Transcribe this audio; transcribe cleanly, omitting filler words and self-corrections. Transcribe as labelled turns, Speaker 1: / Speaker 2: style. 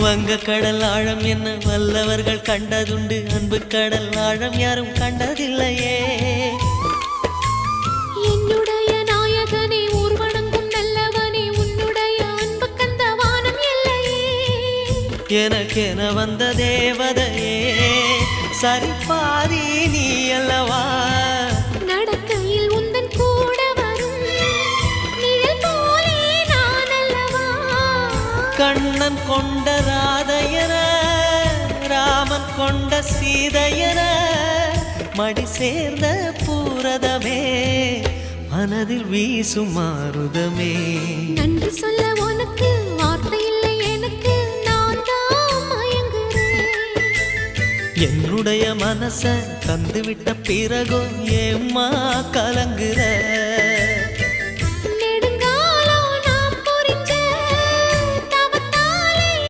Speaker 1: வங்க கடல் ஆழம் என்ன வல்லவர்கள் கண்டதுண்டு, அன்பு கடல் ஆழம் யாரும் கண்டதில்லையே.
Speaker 2: என்னுடைய நாயகனே ஊர்வணங்கும் நல்லவனே, உன்னுடைய அன்பு கந்த வானம் எல்லையே.
Speaker 1: எனக்கென வந்த தேவதையே சரிபாதி நீ அல்லவா.
Speaker 2: நடக்கையில் உந்தன் கூட வரும் நிழல் போலே நான் அல்லவா.
Speaker 1: கண்ணன் கொண்ட ராதையர ராமன் கொண்ட சீதையர மடி சேர்ந்த பூரதமே மனதில் வீசும் மாருதமே.
Speaker 2: நன்றி சொல்ல உனக்கு வார்த்தை இல்லை எனக்கு, நான் தான் மயங்குறேன்.
Speaker 1: என்னுடைய மனச தந்துவிட்ட பிறகும் ஏம்மா கலங்குற.